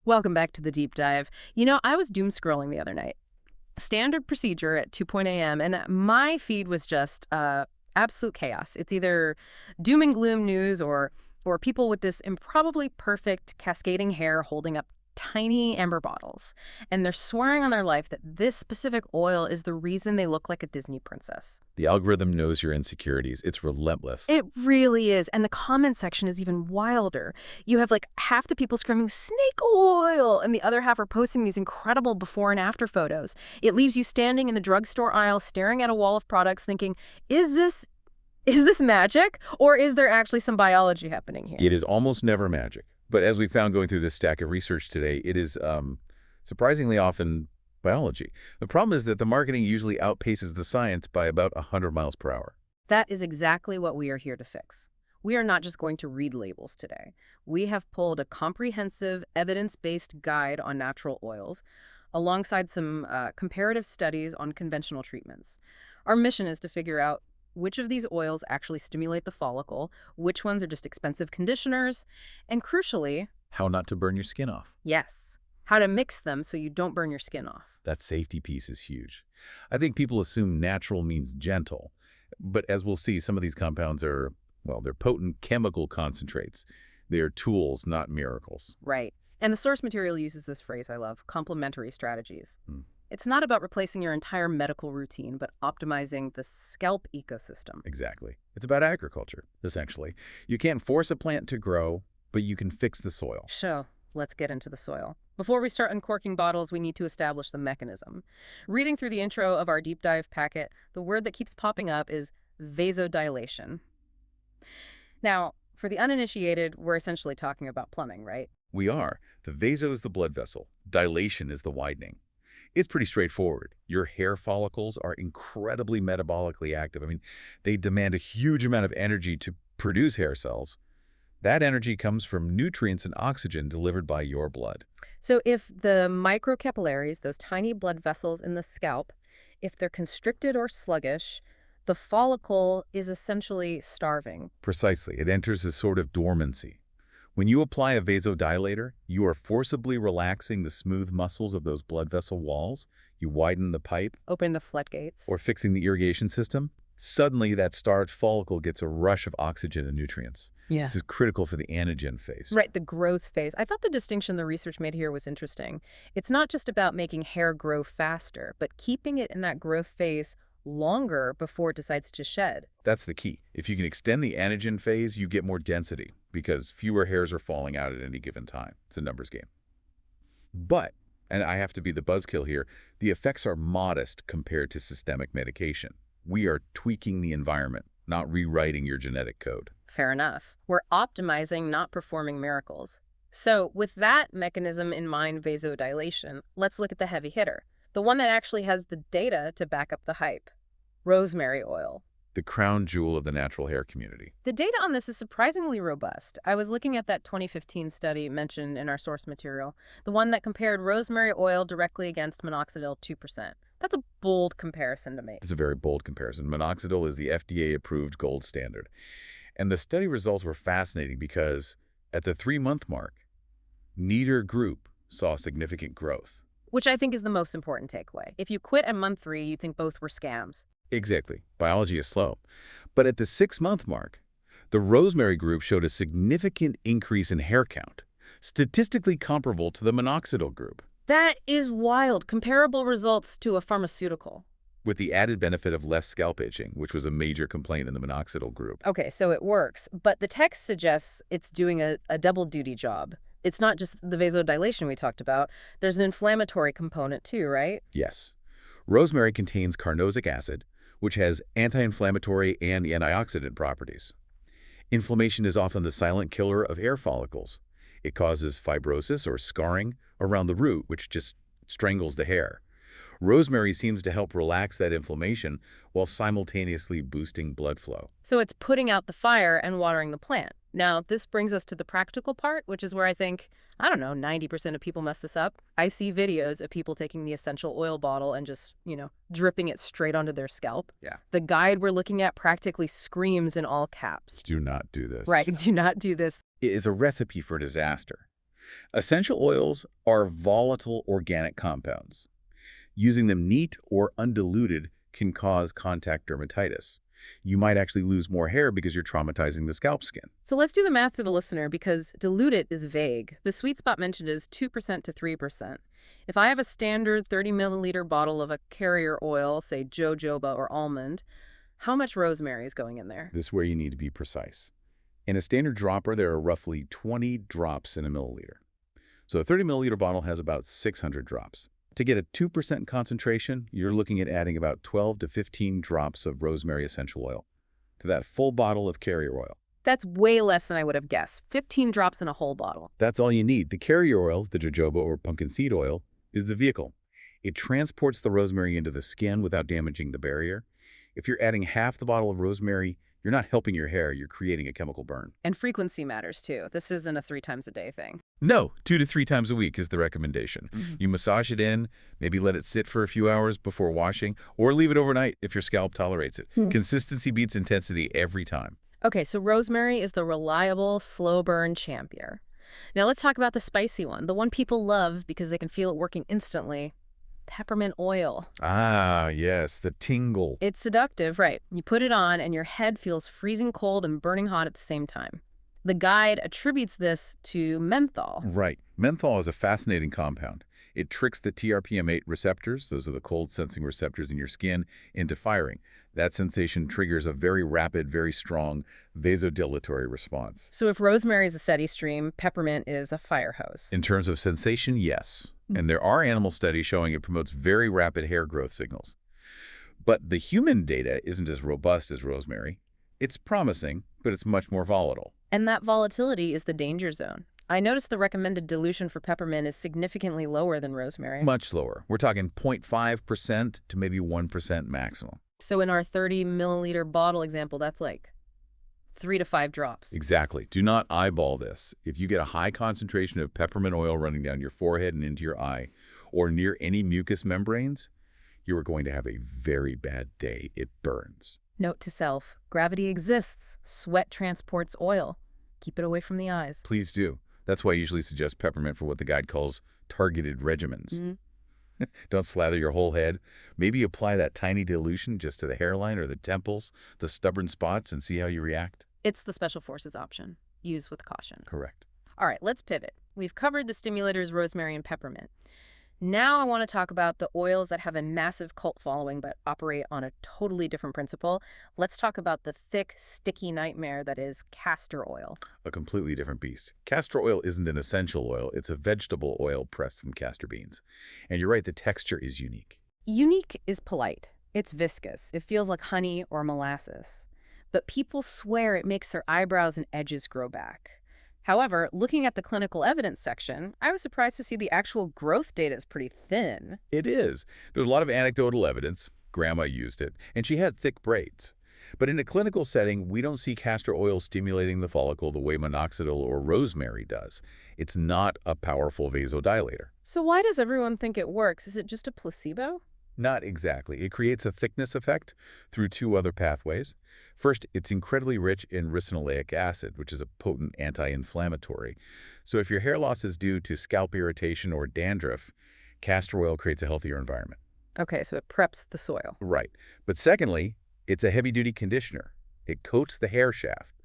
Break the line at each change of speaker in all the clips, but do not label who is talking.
Welcome back to the deep dive. I was doom scrolling the other night. Standard procedure at 2 a.m. and my feed was just absolute chaos. It's either doom and gloom news or people with this improbably perfect cascading hair holding up tiny amber bottles. And they're swearing on their life that this specific oil is the reason they look like a Disney princess.
The algorithm knows your insecurities. It's relentless.
It really is. And the comment section is even wilder. You have like half the people screaming, snake oil, and the other half are posting these incredible before and after photos. It leaves you standing in the drugstore aisle staring at a wall of products thinking, is this magic? Or is there actually some biology happening here?
It is almost never magic. But as we found going through this stack of research today, it is surprisingly often biology. The problem is that the marketing usually outpaces the science by about 100 miles per hour.
That is exactly what we are here to fix. We are not just going to read labels today. We have pulled a comprehensive, evidence-based guide on natural oils, alongside some comparative studies on conventional treatments. Our mission is to figure out which of these oils actually stimulate the follicle, which ones are just expensive conditioners, and crucially,
how not to burn your skin off.
yes, how to mix them so you don't burn your skin off.
That safety piece is huge. I think people assume natural means gentle, but as we'll see, some of these compounds are, well, they're potent chemical concentrates. They're tools, not miracles.
Right. And the source material uses this phrase I love, complementary strategies. It's not about replacing your entire medical routine, but optimizing the scalp ecosystem.
Exactly. It's about agriculture, essentially. You can't force a plant to grow, but you can fix the soil.
So, let's get into the soil. Before we start uncorking bottles, we need to establish the mechanism. Reading through the intro of our deep dive packet, the word that keeps popping up is vasodilation. Now, for the uninitiated, we're essentially talking about plumbing, right?
We are. The vaso is the blood vessel. Dilation is the widening. It's pretty straightforward. Your hair follicles are incredibly metabolically active. I mean, they demand a huge amount of energy to produce hair cells. That energy comes from nutrients and oxygen delivered by your blood.
So if the microcapillaries, those tiny blood vessels in the scalp, if they're constricted or sluggish, the follicle is essentially starving.
Precisely. It enters a sort of dormancy. When you apply a vasodilator, you are forcibly relaxing the smooth muscles of those blood vessel walls. You widen the pipe.
Open the floodgates.
Or fixing the irrigation system. Suddenly, that starved follicle gets a rush of oxygen and nutrients.
Yeah.
This is critical for the anagen phase.
Right, the growth phase. I thought the distinction the research made here was interesting. It's not just about making hair grow faster, but keeping it in that growth phase longer before it decides to shed.
That's the key. If you can extend the anagen phase, you get more density because fewer hairs are falling out at any given time. It's a numbers game. But, and I have to be the buzzkill here, the effects are modest compared to systemic medication. We are tweaking the environment, not rewriting your genetic code.
Fair enough. We're optimizing, not performing miracles. So with that mechanism in mind, vasodilation, let's look at the heavy hitter. The one that actually has the data to back up the hype. Rosemary oil.
The crown jewel of the natural hair community.
The data on this is surprisingly robust. I was looking at that 2015 study mentioned in our source material, the one that compared rosemary oil directly against minoxidil 2%. That's a bold comparison to make.
It's a very bold comparison. Minoxidil is the FDA-approved gold standard. And the study results were fascinating because at the 3-month mark, neither group saw significant growth.
Which I think is the most important takeaway. If you quit at month 3, you think both were scams.
Exactly. Biology is slow. But at the 6-month mark, the rosemary group showed a significant increase in hair count, statistically comparable to the minoxidil group.
That is wild. Comparable results to a pharmaceutical.
With the added benefit of less scalp itching, which was a major complaint in the minoxidil group.
Okay, so it works. But the text suggests it's doing a double-duty job. It's not just the vasodilation we talked about. There's an inflammatory component too, right?
Yes. Rosemary contains carnosic acid, which has anti-inflammatory and antioxidant properties. Inflammation is often the silent killer of hair follicles. It causes fibrosis or scarring around the root, which just strangles the hair. Rosemary seems to help relax that inflammation while simultaneously boosting blood flow.
So it's putting out the fire and watering the plant. Now, this brings us to the practical part, which is where I think, 90% of people mess this up. I see videos of people taking the essential oil bottle and just, dripping it straight onto their scalp.
Yeah.
The guide we're looking at practically screams in all caps.
Do not do this.
Right, do not do this.
It is a recipe for disaster. Essential oils are volatile organic compounds. Using them neat or undiluted can cause contact dermatitis. You might actually lose more hair because you're traumatizing the scalp skin.
So let's do the math for the listener because diluted is vague. The sweet spot mentioned is 2% to 3%. If I have a standard 30 milliliter bottle of a carrier oil, say jojoba or almond, how much rosemary is going in there?
This is where you need to be precise. In a standard dropper, there are roughly 20 drops in a milliliter. So a 30 milliliter bottle has about 600 drops. To get a 2% concentration, you're looking at adding about 12 to 15 drops of rosemary essential oil to that full bottle of carrier oil.
That's way less than I would have guessed. 15 drops in a whole bottle.
That's all you need. The carrier oil, the jojoba or pumpkin seed oil, is the vehicle. It transports the rosemary into the skin without damaging the barrier. If you're adding half the bottle of rosemary, you're not helping your hair, you're creating a chemical burn.
And frequency matters too. This isn't a 3 times a day thing.
No, 2 to 3 times a week is the recommendation. You massage it in, maybe let it sit for a few hours before washing, or leave it overnight if your scalp tolerates it. Consistency beats intensity every time.
Okay, so rosemary is the reliable, slow burn champion. Now let's talk about the spicy one, the one people love because they can feel it working instantly. Peppermint oil.
Ah, yes, the tingle.
It's seductive, right? You put it on and your head feels freezing cold and burning hot at the same time. The guide attributes this to menthol.
Right. Menthol is a fascinating compound. It tricks the TRPM8 receptors, those are the cold-sensing receptors in your skin, into firing. That sensation triggers a very rapid, very strong vasodilatory response.
So if rosemary is a steady stream, peppermint is a fire hose.
In terms of sensation, yes. And there are animal studies showing it promotes very rapid hair growth signals. But the human data isn't as robust as rosemary. It's promising, but it's much more volatile.
And that volatility is the danger zone. I noticed the recommended dilution for peppermint is significantly lower than rosemary.
Much lower. We're talking 0.5% to maybe 1% maximum.
So in our 30 milliliter bottle example, that's like 3 to 5 drops.
Exactly. Do not eyeball this. If you get a high concentration of peppermint oil running down your forehead and into your eye, or near any mucous membranes, you are going to have a very bad day. It burns.
Note to self, gravity exists. Sweat transports oil. Keep it away from the eyes.
Please do. That's why I usually suggest peppermint for what the guide calls targeted regimens. Don't slather your whole head. Maybe apply that tiny dilution just to the hairline or the temples, the stubborn spots, and see how you react.
It's the Special Forces option. Use with caution.
Correct.
All right, let's pivot. We've covered the stimulators, rosemary and peppermint. Now I want to talk about the oils that have a massive cult following but operate on a totally different principle. Let's talk about the thick, sticky nightmare that is castor oil.
A completely different beast. Castor oil isn't an essential oil. It's a vegetable oil pressed from castor beans. And you're right, the texture is unique.
Unique is polite. It's viscous. It feels like honey or molasses. But people swear it makes their eyebrows and edges grow back. However, looking at the clinical evidence section, I was surprised to see the actual growth data is pretty thin.
It is. There's a lot of anecdotal evidence. Grandma used it, and she had thick braids. But in a clinical setting, we don't see castor oil stimulating the follicle the way minoxidil or rosemary does. It's not a powerful vasodilator.
So why does everyone think it works? Is it just a placebo?
Not exactly. It creates a thickness effect through 2 other pathways. First, it's incredibly rich in ricinoleic acid, which is a potent anti-inflammatory. So if your hair loss is due to scalp irritation or dandruff, castor oil creates a healthier environment.
Okay, so it preps the soil.
Right. But secondly, it's a heavy-duty conditioner. It coats the hair shaft.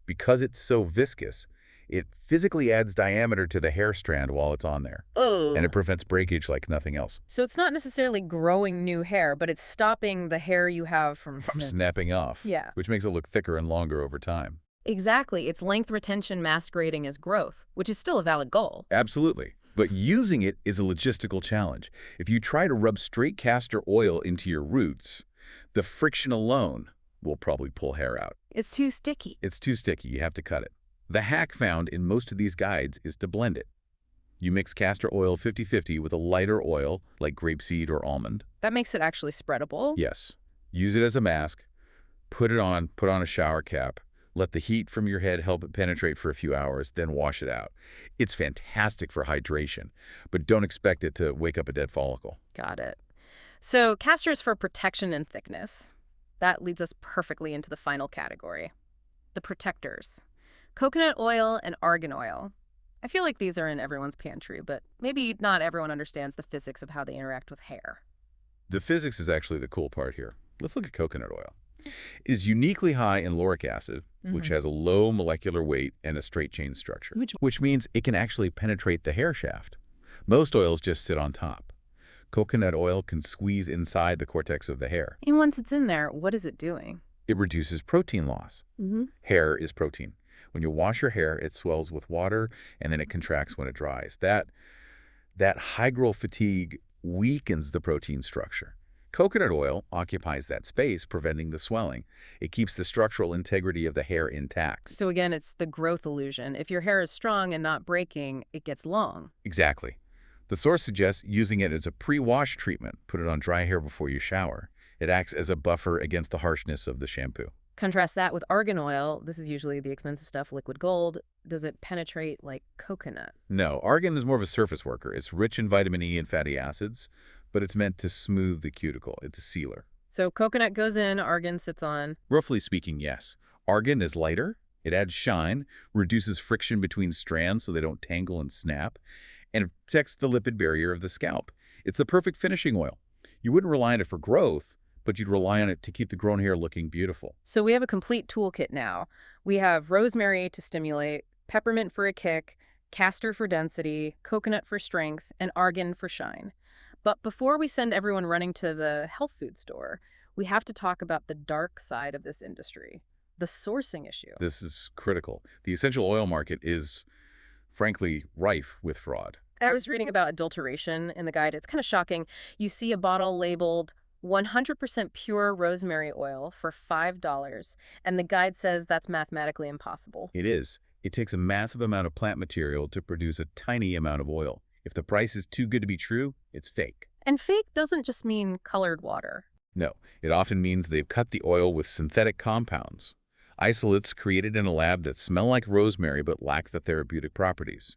Because it's so viscous, it physically adds diameter to the hair strand while it's on there.
Oh.
And it prevents breakage like nothing else.
So it's not necessarily growing new hair, but it's stopping the hair you have from
Snapping off.
Yeah.
Which makes it look thicker and longer over time.
Exactly. It's length retention masquerading as growth, which is still a valid goal.
Absolutely. But using it is a logistical challenge. If you try to rub straight castor oil into your roots, the friction alone will probably pull hair out.
It's too sticky.
It's too sticky. You have to cut it. The hack found in most of these guides is to blend it. You mix castor oil 50-50 with a lighter oil like grapeseed or almond.
That makes it actually spreadable.
Yes. Use it as a mask. Put on a shower cap. Let the heat from your head help it penetrate for a few hours, then wash it out. It's fantastic for hydration, but don't expect it to wake up a dead follicle.
Got it. So castor is for protection and thickness. That leads us perfectly into the final category, the protectors. Coconut oil and argan oil. I feel like these are in everyone's pantry, but maybe not everyone understands the physics of how they interact with hair.
The physics is actually the cool part here. Let's look at coconut oil. It is uniquely high in lauric acid, which has a low molecular weight and a straight chain structure, which means it can actually penetrate the hair shaft. Most oils just sit on top. Coconut oil can squeeze inside the cortex of the hair.
And once it's in there, what is it doing?
It reduces protein loss. Hair is protein. When you wash your hair, it swells with water, and then it contracts when it dries. That hygral fatigue weakens the protein structure. Coconut oil occupies that space, preventing the swelling. It keeps the structural integrity of the hair intact.
So again, it's the growth illusion. If your hair is strong and not breaking, it gets long.
Exactly. The source suggests using it as a pre-wash treatment. Put it on dry hair before you shower. It acts as a buffer against the harshness of the shampoo.
Contrast that with argan oil. This is usually the expensive stuff, liquid gold. Does it penetrate like coconut?
No, argan is more of a surface worker. It's rich in vitamin E and fatty acids, but it's meant to smooth the cuticle. It's a sealer.
So coconut goes in, argan sits on.
Roughly speaking, yes. Argan is lighter. It adds shine, reduces friction between strands so they don't tangle and snap, and it protects the lipid barrier of the scalp. It's the perfect finishing oil. You wouldn't rely on it for growth, but you'd rely on it to keep the grown hair looking beautiful.
So we have a complete toolkit now. We have rosemary to stimulate, peppermint for a kick, castor for density, coconut for strength, and argan for shine. But before we send everyone running to the health food store, we have to talk about the dark side of this industry, the sourcing issue.
This is critical. The essential oil market is, frankly, rife with fraud.
I was reading about adulteration in the guide. It's kind of shocking. You see a bottle labeled 100% pure rosemary oil for $5, and the guide says that's mathematically impossible.
It is. It takes a massive amount of plant material to produce a tiny amount of oil. If the price is too good to be true, it's fake.
And fake doesn't just mean colored water.
No, it often means they've cut the oil with synthetic compounds. Isolates created in a lab that smell like rosemary but lack the therapeutic properties.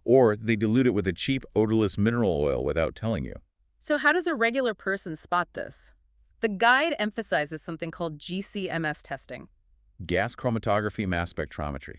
Or they dilute it with a cheap, odorless mineral oil without telling you.
So how does a regular person spot this? The guide emphasizes something called GCMS testing.
Gas chromatography mass spectrometry.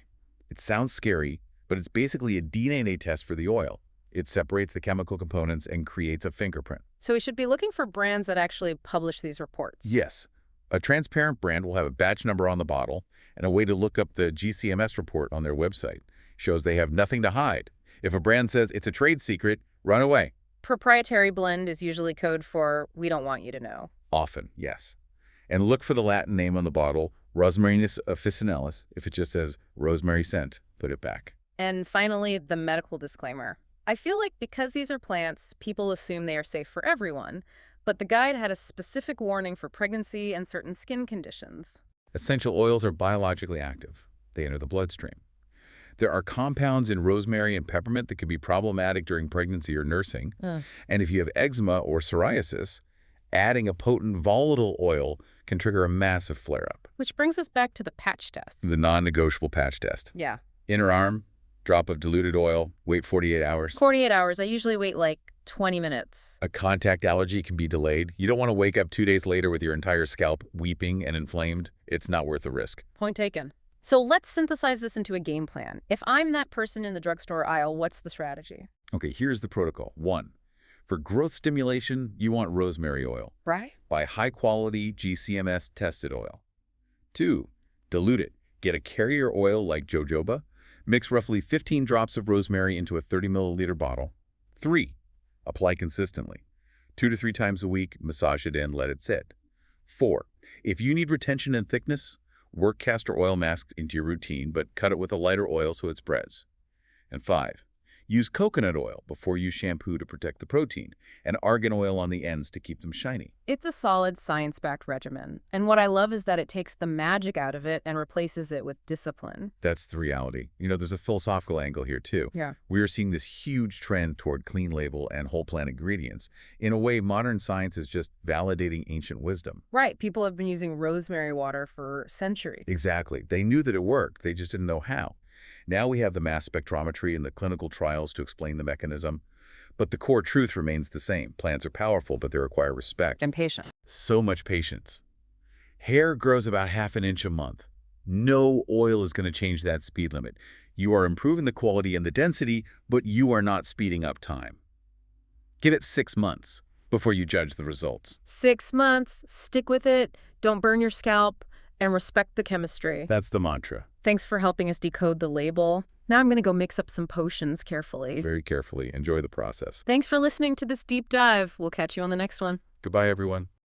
It sounds scary, but it's basically a DNA test for the oil. It separates the chemical components and creates a fingerprint.
So we should be looking for brands that actually publish these reports.
Yes. A transparent brand will have a batch number on the bottle, and a way to look up the GCMS report on their website shows they have nothing to hide. If a brand says it's a trade secret, run away.
Proprietary blend is usually code for we don't want you to know.
Often, yes. And look for the Latin name on the bottle, Rosmarinus officinalis. If it just says rosemary scent, put it back.
And finally, the medical disclaimer. I feel like because these are plants, people assume they are safe for everyone, but the guide had a specific warning for pregnancy and certain skin conditions.
Essential oils are biologically active. They enter the bloodstream. There are compounds in rosemary and peppermint that can be problematic during pregnancy or nursing. And if you have eczema or psoriasis, adding a potent volatile oil can trigger a massive flare-up.
Which brings us back to the patch test.
The non-negotiable patch test.
Yeah.
Inner arm, drop of diluted oil, wait 48 hours.
48 hours. I usually wait like 20 minutes.
A contact allergy can be delayed. You don't want to wake up 2 days later with your entire scalp weeping and inflamed. It's not worth the risk.
Point taken. So let's synthesize this into a game plan. If I'm that person in the drugstore aisle, what's the strategy?
Okay, here's the protocol. 1. For growth stimulation, you want rosemary oil.
Right.
Buy high-quality GCMS tested oil. 2. Dilute it. Get a carrier oil like jojoba. Mix roughly 15 drops of rosemary into a 30-milliliter bottle. 3. Apply consistently. 2 to 3 times a week, massage it in, let it sit. 4. If you need retention and thickness, work castor oil masks into your routine, but cut it with a lighter oil so it spreads. And 5. Use coconut oil before you shampoo to protect the protein, and argan oil on the ends to keep them shiny.
It's a solid science-backed regimen. And what I love is that it takes the magic out of it and replaces it with discipline.
That's the reality. There's a philosophical angle here, too.
Yeah.
We are seeing this huge trend toward clean label and whole plant ingredients. In a way, modern science is just validating ancient wisdom.
Right. People have been using rosemary water for centuries.
Exactly. They knew that it worked. They just didn't know how. Now we have the mass spectrometry and the clinical trials to explain the mechanism. But the core truth remains the same. Plants are powerful, but they require respect.
And patience.
So much patience. Hair grows about half an inch a month. No oil is going to change that speed limit. You are improving the quality and the density, but you are not speeding up time. Give it 6 months before you judge the results.
6 months, stick with it, don't burn your scalp, and respect the chemistry.
That's the mantra.
Thanks for helping us decode the label. Now I'm going to go mix up some potions carefully.
Very carefully. Enjoy the process.
Thanks for listening to this deep dive. We'll catch you on the next one.
Goodbye, everyone.